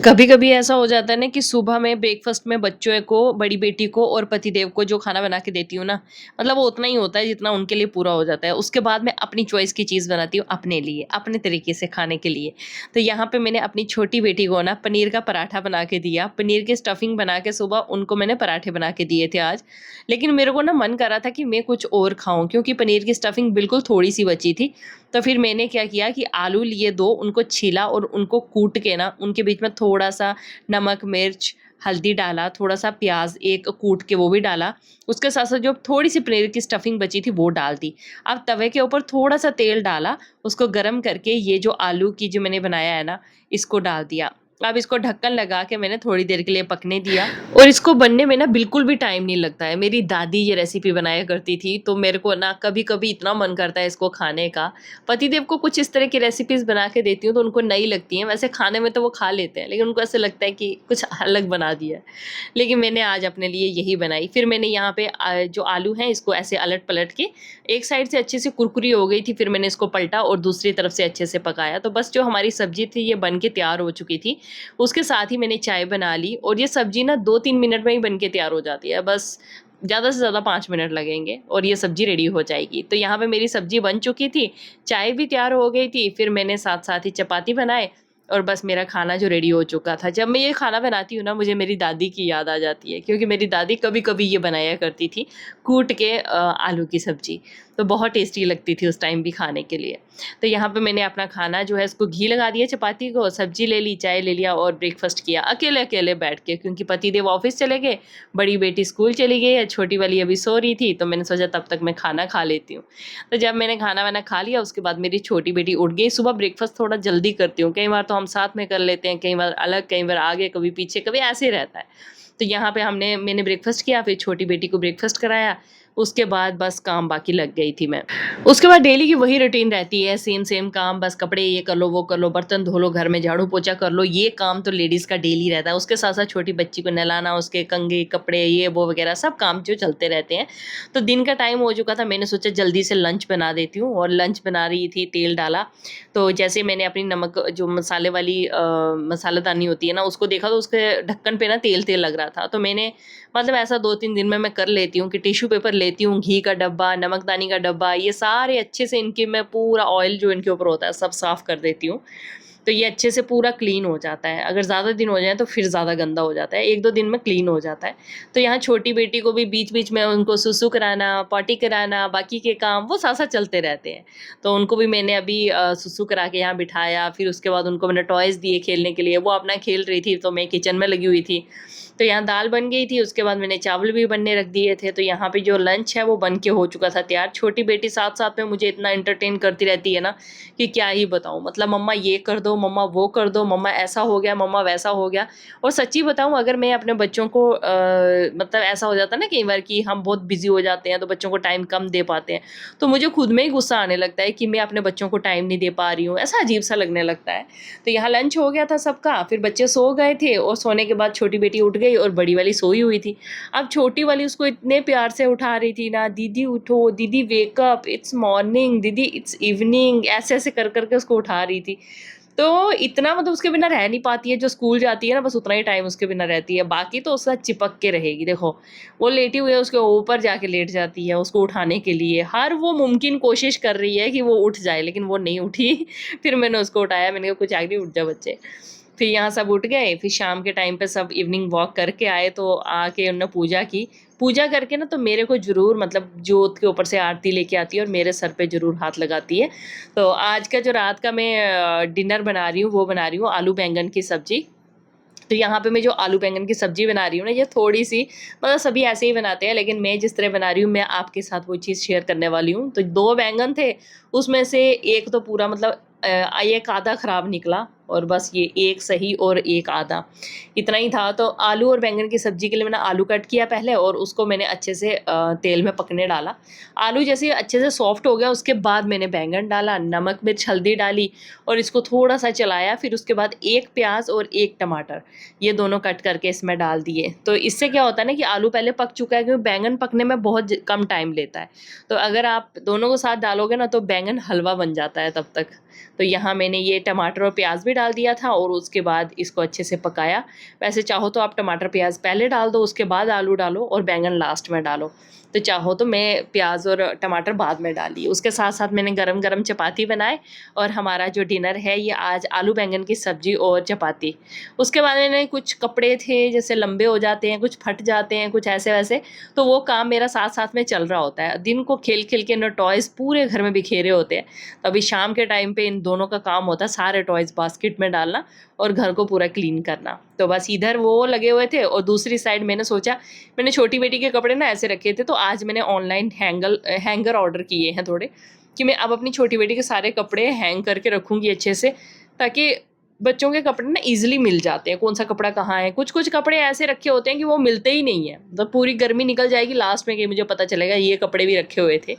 कभी कभी ऐसा हो जाता है ना कि सुबह में ब्रेकफास्ट में बच्चों को, बड़ी बेटी को और पतिदेव को जो खाना बना के देती हूँ ना, मतलब वो उतना ही होता है जितना उनके लिए पूरा हो जाता है। उसके बाद मैं अपनी चॉइस की चीज़ बनाती हूँ अपने लिए, अपने तरीके से खाने के लिए। तो यहाँ पे मैंने अपनी छोटी बेटी को ना पनीर का पराठा बना के दिया, पनीर की स्टफिंग बना के सुबह उनको मैंने पराठे बना के दिए थे आज। लेकिन मेरे को ना मन कर रहा था कि मैं कुछ और खाऊं, क्योंकि पनीर की स्टफिंग बिल्कुल थोड़ी सी बची थी। तो फिर मैंने क्या किया कि आलू लिए 2, उनको छीला और उनको कूट के ना उनके बीच में थोड़ा-सा नमक, मिर्च, हल्दी डाला, थोड़ा-सा प्याज़ एक कूट के वो भी डाला। उसके साथ-साथ जो थोड़ी-सी पनीर की स्टफिंग बची थी वो डाल दी। अब तवे के ऊपर थोड़ा-सा तेल डाला, उसको गरम करके ये जो आलू की जो मैंने बनाया है ना, इसको डाल दिया। अब इसको ढक्कन लगा के मैंने थोड़ी देर के लिए पकने दिया और इसको बनने में ना बिल्कुल भी टाइम नहीं लगता है। मेरी दादी ये रेसिपी बनाया करती थी, तो मेरे को ना कभी-कभी इतना मन करता है इसको खाने का। पतिदेव को कुछ इस तरह की रेसिपीज़ बना के देती हूँ तो उनको नई लगती हैं। वैसे खाने में तो वो खा लेते हैं, लेकिन उनको ऐसा लगता है कि कुछ अलग बना दिया है। लेकिन मैंने आज अपने लिए यही बनाई। फिर मैंने यहाँ पे जो आलू हैं इसको ऐसे अलट-पलट के एक साइड से अच्छे से कुरकुरी हो गई थी, फिर मैंने इसको पलटा और दूसरी तरफ से अच्छे से पकाया। तो बस जो हमारी सब्ज़ी थी ये बन के तैयार हो चुकी थी। उसके साथ ही मैंने चाय बना ली और ये सब्ज़ी ना 2-3 मिनट में ही बन के तैयार हो जाती है। बस ज़्यादा से ज़्यादा 5 मिनट लगेंगे और ये सब्ज़ी रेडी हो जाएगी। तो यहाँ पे मेरी सब्ज़ी बन चुकी थी, चाय भी तैयार हो गई थी, फिर मैंने साथ-साथ ही चपाती बनाए और बस मेरा खाना जो रेडी हो चुका था। जब मैं ये खाना बनाती हूँ ना, मुझे मेरी दादी की याद आ जाती है, क्योंकि मेरी दादी कभी-कभी ये बनाया करती थी, कूट के आलू की सब्ज़ी। तो बहुत टेस्टी लगती थी उस टाइम भी खाने के लिए। तो यहाँ पे मैंने अपना खाना जो है इसको घी लगा दिया चपाती को, सब्ज़ी ले ली, चाय ले लिया और ब्रेकफ़ास्ट किया अकेले-अकेले बैठ के, क्योंकि पतिदेव ऑफ़िस चले गए, बड़ी बेटी स्कूल चली गई है, छोटी वाली अभी सो रही थी, तो मैंने सोचा तब तक मैं खाना खा लेती हूँ। तो जब मैंने खाना-वाना खा लिया उसके बाद मेरी छोटी बेटी उठ गई। सुबह ब्रेकफ़ास्ट थोड़ा जल्दी करती हूँ, कई बार तो हम साथ में कर लेते हैं, कई बार अलग, कई बार आगे, कभी पीछे, कभी ऐसे ही रहता है। तो यहाँ पे मैंने ब्रेकफ़ास्ट किया, फिर छोटी बेटी को ब्रेकफ़ास्ट कराया, उसके बाद बस काम बाकी लग गई थी मैं। उसके बाद डेली की वही रूटीन रहती है, सेम-सेम काम, बस कपड़े ये कर लो, वो कर लो, बर्तन धो लो, घर में झाड़ू-पोछा कर लो, ये काम तो लेडीज़ का डेली रहता है। उसके साथ-साथ छोटी बच्ची को नहलाना, उसके कंघी, कपड़े, ये वो वगैरह सब काम जो चलते रहते हैं। तो दिन का टाइम हो चुका था, मैंने सोचा जल्दी से लंच बना देती हूँ और लंच बना रही थी, तेल डाला। तो जैसे मैंने अपनी नमक जो मसाले वाली मसालादानी होती है ना, उसको देखा तो उसके ढक्कन पे ना तेल-तेल लग रहा था। तो मैंने मतलब ऐसा 2-3 दिन में मैं कर लेती हूँ कि टिश्यू पेपर लेती हूँ, घी का डब्बा, नमकदानी का डब्बा, ये सारे अच्छे से इनके मैं पूरा ऑयल जो इनके ऊपर होता है सब साफ़ कर देती हूँ। तो ये अच्छे से पूरा क्लीन हो जाता है। अगर ज़्यादा दिन हो जाए तो फिर ज़्यादा गंदा हो जाता है, 1-2 दिन में क्लीन हो जाता है। तो यहाँ छोटी बेटी को भी बीच-बीच में उनको सुसु कराना, पॉटी कराना, बाकी के काम वो साथ-साथ चलते रहते हैं। तो उनको भी मैंने अभी सुसु करा के यहाँ बिठाया, फिर उसके बाद उनको मैंने टॉयज़ दिए खेलने के लिए, वो अपना खेल रही थी तो मैं किचन में लगी हुई थी। तो यहाँ दाल बन गई थी, उसके बाद मैंने चावल भी बनने रख दिए थे, तो यहाँ पे जो लंच है वो बन के हो चुका था तैयार। छोटी बेटी साथ-साथ में मुझे इतना एंटरटेन करती रहती है ना कि क्या ही बताऊँ। मतलब मम्मा ये कर दो, मम्मा वो कर दो, मम्मा ऐसा हो गया, मम्मा वैसा हो गया। और सच्ची बताऊँ, अगर मैं अपने बच्चों को मतलब ऐसा हो जाता है ना कई बार कि हम बहुत बिज़ी हो जाते हैं तो बच्चों को टाइम कम दे पाते हैं, तो मुझे खुद में ही गुस्सा आने लगता है कि मैं अपने बच्चों को टाइम नहीं दे पा रही हूँ, ऐसा अजीब-सा लगने लगता है। तो यहाँ लंच हो गया था सबका, फिर बच्चे सो गए थे और सोने के बाद छोटी बेटी उठ गई और बड़ी वाली सोई हुई थी। अब छोटी वाली उसको इतने प्यार से उठा रही थी ना, दीदी उठो, दीदी वेक अप, इट्स मॉर्निंग, दीदी इट्स इवनिंग, ऐसे-ऐसे कर के उसको उठा रही थी। तो इतना मतलब उसके बिना रह नहीं पाती है, जो स्कूल जाती है ना बस उतना ही टाइम उसके बिना रहती है, बाकी तो उसके साथ चिपक के रहेगी। देखो, वो लेटी हुई है, उसके ऊपर जाके लेट जाती है उसको उठाने के लिए, हर वो मुमकिन कोशिश कर रही है कि वो उठ जाए, लेकिन वो नहीं उठी। फिर मैंने उसको उठाया, मैंने कहा कुछ आगे उठ जा बच्चे। फिर यहाँ सब उठ गए, फिर शाम के टाइम पे सब इवनिंग वॉक करके आए, तो आके उन्होंने पूजा की। पूजा करके ना तो मेरे को ज़रूर मतलब जोत के ऊपर से आरती लेके आती है और मेरे सर पे ज़रूर हाथ लगाती है। तो आज का जो रात का मैं डिनर बना रही हूँ, वो बना रही हूँ आलू बैंगन की सब्ज़ी। तो यहाँ पे मैं जो आलू बैंगन की सब्ज़ी बना रही हूँ ना, ये थोड़ी-सी मतलब सभी ऐसे ही बनाते हैं, लेकिन मैं जिस तरह बना रही हूँ, मैं आपके साथ वो चीज़ शेयर करने वाली हूँ। तो 2 बैंगन थे, उसमें से 1 तो पूरा मतलब 1 आधा ख़राब निकला और बस ये 1 सही और 1 आधा, इतना ही था। तो आलू और बैंगन की सब्ज़ी के लिए मैंने आलू कट किया पहले और उसको मैंने अच्छे से तेल में पकने डाला। आलू जैसे अच्छे से सॉफ्ट हो गया, उसके बाद मैंने बैंगन डाला, नमक, मिर्च, हल्दी डाली और इसको थोड़ा-सा चलाया। फिर उसके बाद 1 प्याज़ और 1 टमाटर, ये दोनों कट करके इसमें डाल दिए। तो इससे क्या होता है ना कि आलू पहले पक चुका है, क्योंकि बैंगन पकने में बहुत कम टाइम लेता है। तो अगर आप दोनों को साथ डालोगे ना तो बैंगन हलवा बन जाता है तब तक। तो यहाँ मैंने ये टमाटर और प्याज भी डाल दिया था और उसके बाद इसको अच्छे से पकाया। वैसे चाहो तो आप टमाटर प्याज पहले डाल दो, उसके बाद आलू डालो और बैंगन लास्ट में डालो। तो चाहो तो मैं प्याज और टमाटर बाद में डाली। उसके साथ साथ मैंने गरम गरम चपाती बनाए और हमारा जो डिनर है ये आज आलू बैंगन की सब्जी और चपाती। उसके बाद मैंने कुछ कपड़े थे जैसे लंबे हो जाते हैं, कुछ फट जाते हैं, कुछ ऐसे वैसे, तो वो काम मेरा साथ साथ में चल रहा होता है। दिन को खेल खेल के ना टॉयज़ पूरे घर में बिखेरे होते हैं, तो अभी शाम के टाइम पे इन दोनों का काम होता है सारे टॉयज़ बास्केट में डालना और घर को पूरा क्लीन करना। तो बस इधर वो लगे हुए थे और दूसरी साइड मैंने सोचा, मैंने छोटी बेटी के कपड़े ना ऐसे रखे थे, तो आज मैंने ऑनलाइन हैंगर ऑर्डर किए हैं थोड़े, कि मैं अब अपनी छोटी बेटी के सारे कपड़े हैंग करके रखूँगी अच्छे से, ताकि बच्चों के कपड़े ना ईज़िली मिल जाते हैं, कौन-सा कपड़ा कहाँ है। कुछ-कुछ कपड़े ऐसे रखे होते हैं कि वो मिलते ही नहीं हैं, मतलब पूरी गर्मी निकल जाएगी लास्ट में कि मुझे पता चलेगा ये कपड़े भी रखे हुए थे।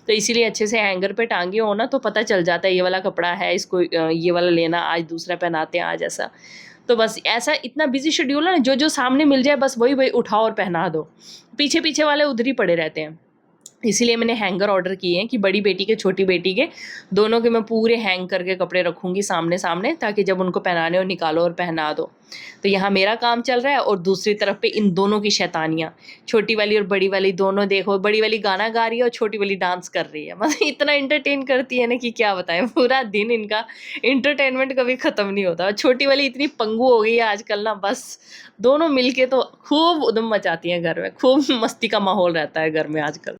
तो इसीलिए अच्छे से हैंगर पे टांगे हो ना तो पता चल जाता है ये वाला कपड़ा है, इसको ये वाला लेना, आज दूसरा पहनाते हैं आज ऐसा। तो बस ऐसा इतना बिज़ी शेड्यूल है ना, जो-जो सामने मिल जाए बस वही-वही उठाओ और पहना दो। पीछे-पीछे वाले उधर ही पड़े रहते हैं। इसीलिए मैंने हैंगर ऑर्डर किए हैं कि बड़ी बेटी के, छोटी बेटी के, दोनों के मैं पूरे हैंग करके कपड़े रखूँगी सामने-सामने, ताकि जब उनको पहनाने हो निकालो और पहना दो। तो यहाँ मेरा काम चल रहा है और दूसरी तरफ पे इन दोनों की शैतानियाँ, छोटी वाली और बड़ी वाली दोनों देखो, बड़ी वाली गाना गा रही है और छोटी वाली डांस कर रही है। मतलब इतना एंटरटेन करती है ना कि क्या बताएँ, पूरा दिन इनका एंटरटेनमेंट कभी ख़त्म नहीं होता। और छोटी वाली इतनी पंगु हो गई है आजकल ना, बस दोनों मिलके तो खूब उधम मचाती हैं घर में, खूब मस्ती का माहौल रहता है घर में आजकल।